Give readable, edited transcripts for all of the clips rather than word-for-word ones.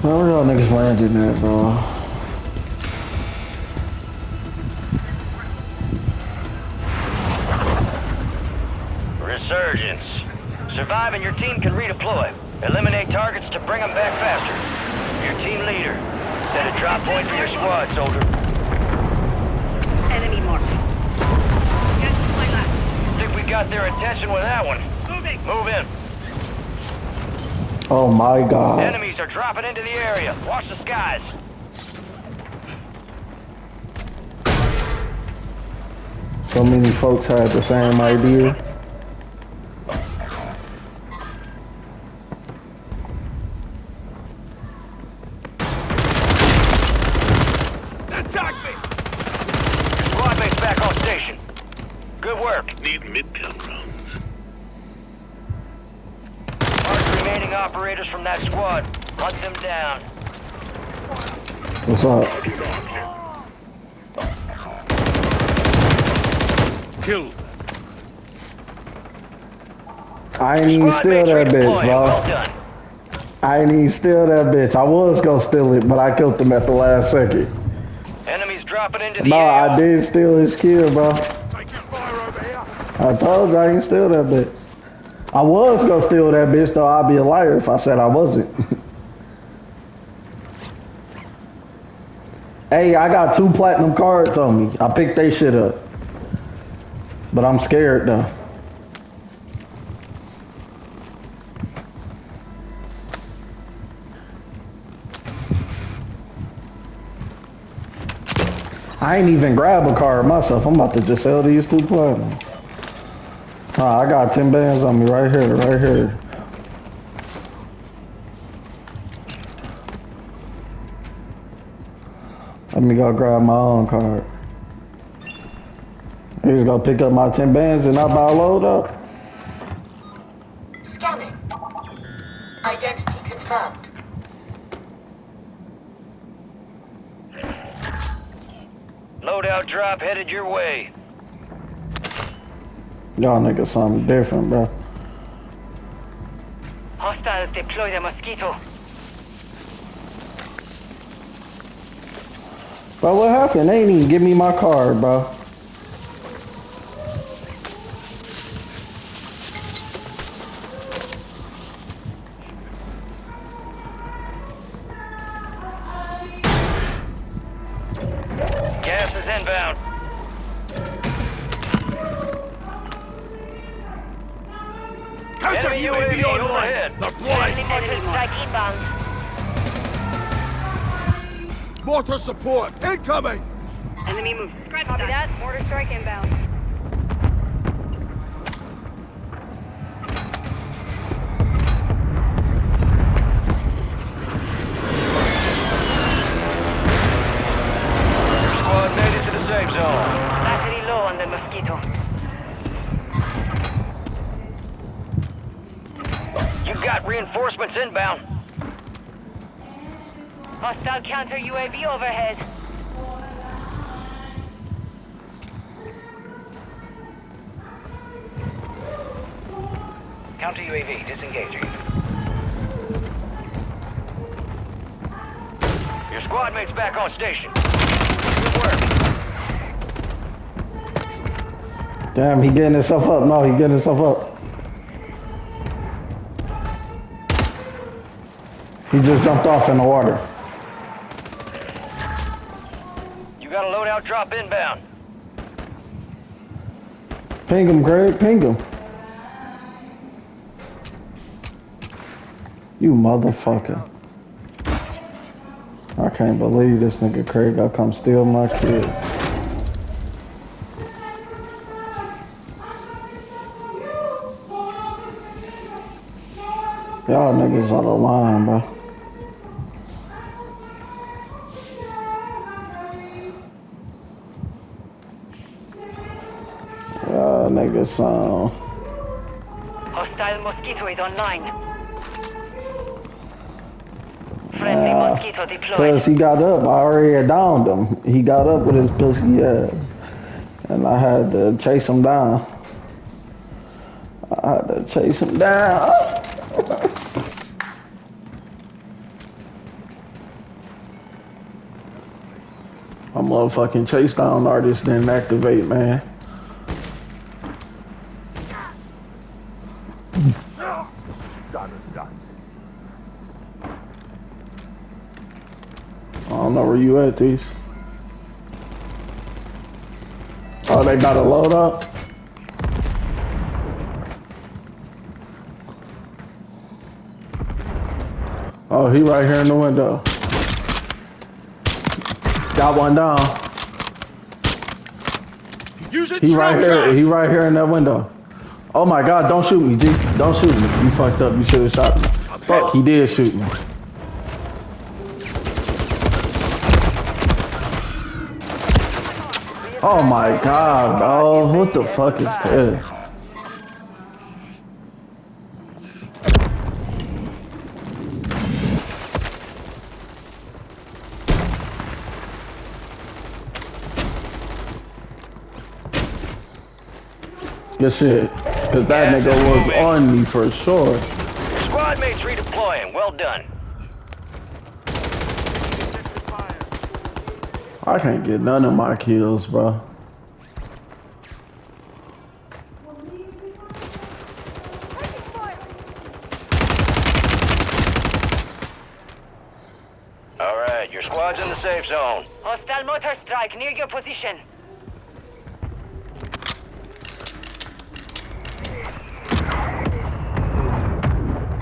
Where y'all niggas landing at, bro? Resurgence. Survive and your team can redeploy. Eliminate targets to bring them back faster. Your team leader. Set a drop point for your squad, soldier. Enemy marked. Get to my left. Think we got their attention with that one. Moving. Move in. Oh my god. Enemies are dropping into the area. Watch the skies. So many folks had the same idea. Attack me! Your squad mate's back on station. Good work. Need midterm rounds. Mark the remaining operators from that squad. Hunt them down. What's up? Killed. I ain't even steal that bitch, Well bro. done. I ain't even steal that bitch. I was gonna steal it, but I killed him at the last second. Enemies dropping into the No, area. I did steal his kill, bro. Taking fire over here. I told you I ain't steal that bitch. I was gonna steal that bitch, though. I'd be a liar if I said I wasn't. Hey, I got 2 platinum cards on me. I picked they shit up. But I'm scared, though. I ain't even grab a card myself. I'm about to just sell these 2 platinum. I got 10 bands on me right here, right here. Let me go grab my own card. He's gonna pick up my 10 bands and I buy a load up. Scanning. Identity confirmed. Loadout drop headed your way. Y'all niggas something different, bro. Hostiles deploy the mosquito. Bro, what happened? They ain't even give me my card, bro. Gas is inbound. Counter Enemy UAV UAV online. overhead. They're flying. Enemy strike inbound. Mortar support incoming. Enemy move. Copy that. Mortar strike inbound. Your squad made it to the safe zone. Battery low on the mosquito. You got reinforcements inbound. Hostile counter UAV overhead. Counter UAV disengaging. Your squad mate's back on station. Good work. Damn, he getting himself up. No, he getting himself up. He just jumped off in the water. You got a loadout drop inbound. Ping him, Greg. Ping him. You motherfucker. I can't believe this nigga Craig got come steal my kid. Y'all niggas on the line, bro. Y'all niggas on. Hostile mosquito is online. Friendly mosquito deployed. Cause he got up, I already had downed him. He got up with his pussy ass. And I had to chase him down. I had to chase him down. motherfucking chase down artist didn't activate, man. I don't know where you at, these. Oh, they got a load up? Oh, he right here in the window. Got one down. He right here. He right here in that window. Oh my God! Don't shoot me, G. Don't shoot me. You fucked up. You should have shot me. Fuck, he did shoot me. Oh my God, bro. What the fuck is this? Good shit. Cause that nigga was on me for sure. Your squad mates redeploying. Well done. I can't get none of my kills, bro. All right, your squad's in the safe zone. Hostile motor strike near your position.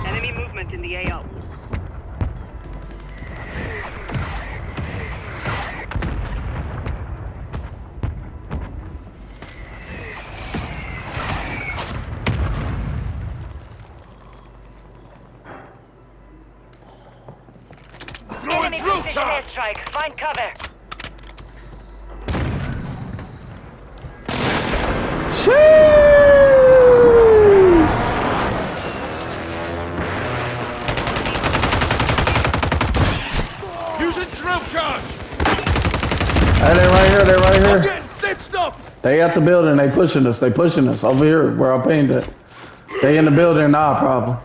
Enemy movement in the AO. Enemy precision airstrike. Find cover. Using drill charge. Hey, they right here. They right here. Getting stitched up. They at the building. They pushing us. They pushing us over here where I painted. They in the building. Nah, problem.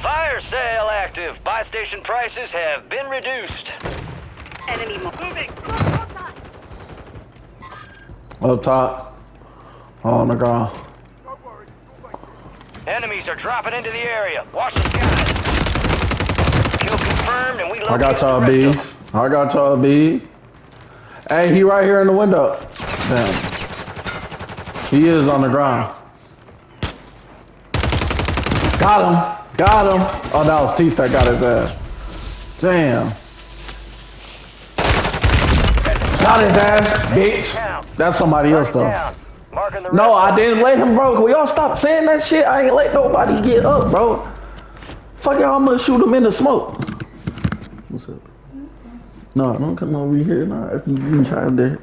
Fire sale active. Buy station prices have been reduced. Enemy moving. Up top. On the ground. Enemies are dropping into the area. Watch the skies. Kill confirmed, and we I got y'all B's. I got y'all B. Hey, he right here in the window. Damn. He is on the ground. Got him. Got him. Oh, that was T-Stack got his ass. Damn. Got his ass, bitch. That's somebody else though. No, I didn't let him, bro. Will y'all stop saying that shit? I ain't let nobody get up, bro. Fuck y'all, I'm gonna shoot him in the smoke. What's up? No, don't come over here. Nah, if you can try there.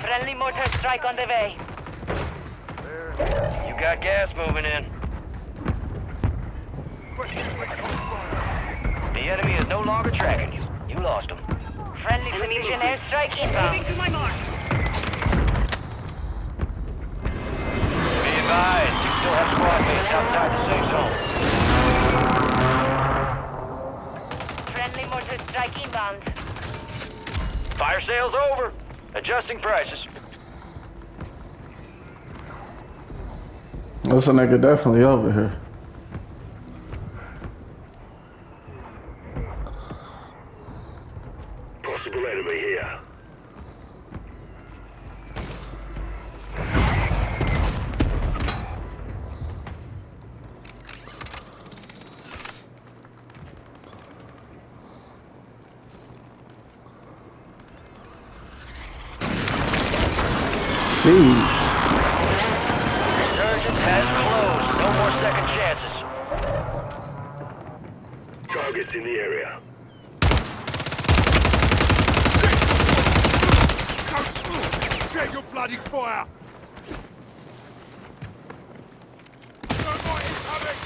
Friendly mortar strike on the way. You got gas moving in. The enemy is no longer tracking you. You lost him. Friendly precision airstrike inbound. Moving to my mark. Be advised, you still have squad mates outside the safe zone. Friendly mortar strike inbound. Fire sale's over. Adjusting prices. This a nigga definitely over here. Possible enemy here. Jeez. Resurgence has closed. No more second chances. Targets in the area. Check your bloody fire! Thermite incoming!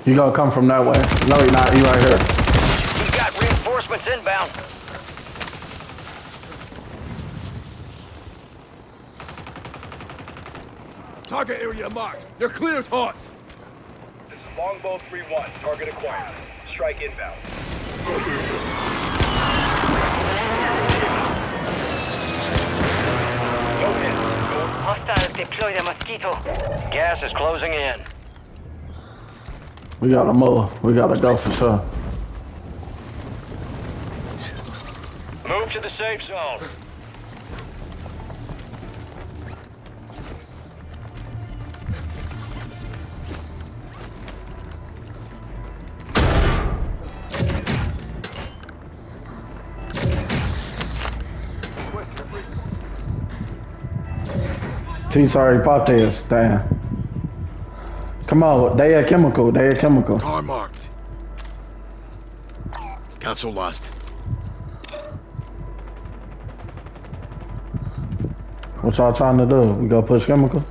You gonna come from that way? No, you're not. You right here. You've got reinforcements inbound. Target area marked. You're cleared hot. This is Longbow 3-1. Target acquired. Strike inbound. No hit. Hostiles deploy the mosquito. Gas is closing in. We gotta move. We gotta go for sure. Move to the safe zone. T's already popped his. Damn. Come on, they a chemical. They a chemical. Car marked. Cancel last. What y'all trying to do? We gonna push chemical?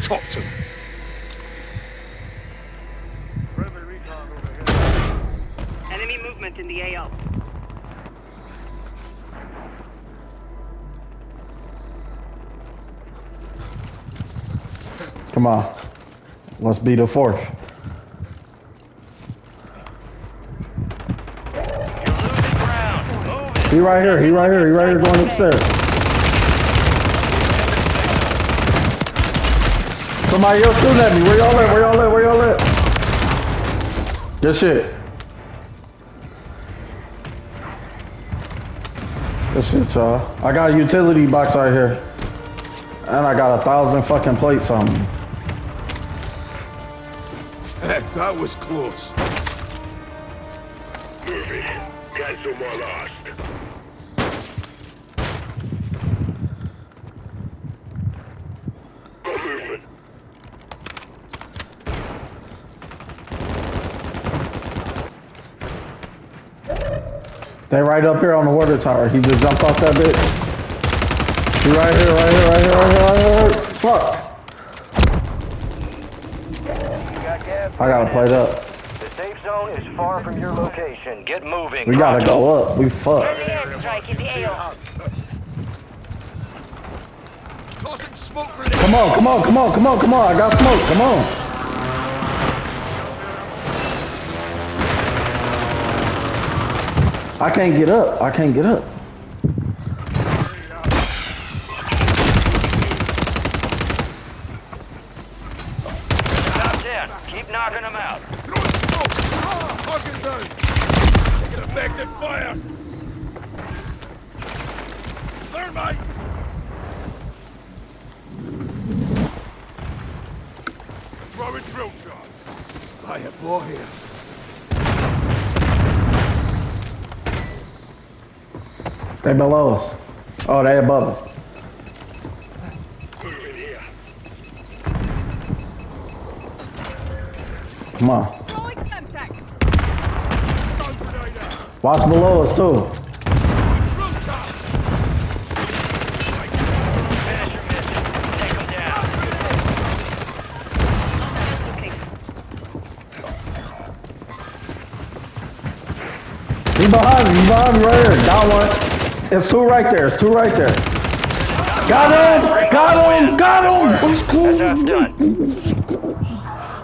Talk to me. Enemy movement in the AO. Come on. Let's be the fourth. You're losing ground. Move it. He right here. He right here. He right here going upstairs. Somebody else shooting at me. Where y'all at? Where y'all at? Where y'all at? Good shit. Good shit, y'all. I got a utility box right here. And I got 1,000 fucking plates on me. Heck, that was close. Move it. Cancel my last. Got movement. They right up here on the water tower. He just jumped off that bitch. He right here, right here, right here, right here, right here. Fuck. I gotta play it up. The safe zone is far from your location. Get moving. We gotta go up. We fucked. Enemy airstrike in the AO. Tossing smoke grenade. Come on, come on, come on, come on, come on. I got smoke. Come on. I can't get up. I can't get up. Top 10. Keep knocking them out. Throwing smoke. Target down. Taking effective fire. Thermite. Throwing drill shot. I have more here. They below us. Oh, they above us. Move it here. Come on. Throwing Semtex. Stun grenade out. Watch below us too. Drill shot. Finish your mission. Take them down. He behind me. He behind me right here. Down one. It's two right there. It's two right there. Got him! Got him! Got him! Let's go! That's done.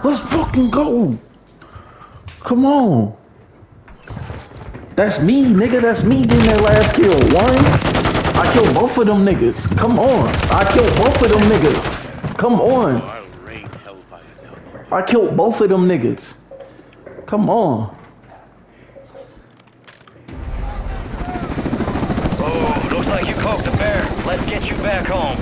Let's fucking go! Come on! That's me, nigga. That's me getting that last kill. One. I killed both of them niggas. Come on. I killed both of them niggas. Come on. I'll rain hellfire down. I killed both of them niggas. Come on. Oh, looks like you poked the bear. Let's get you back home.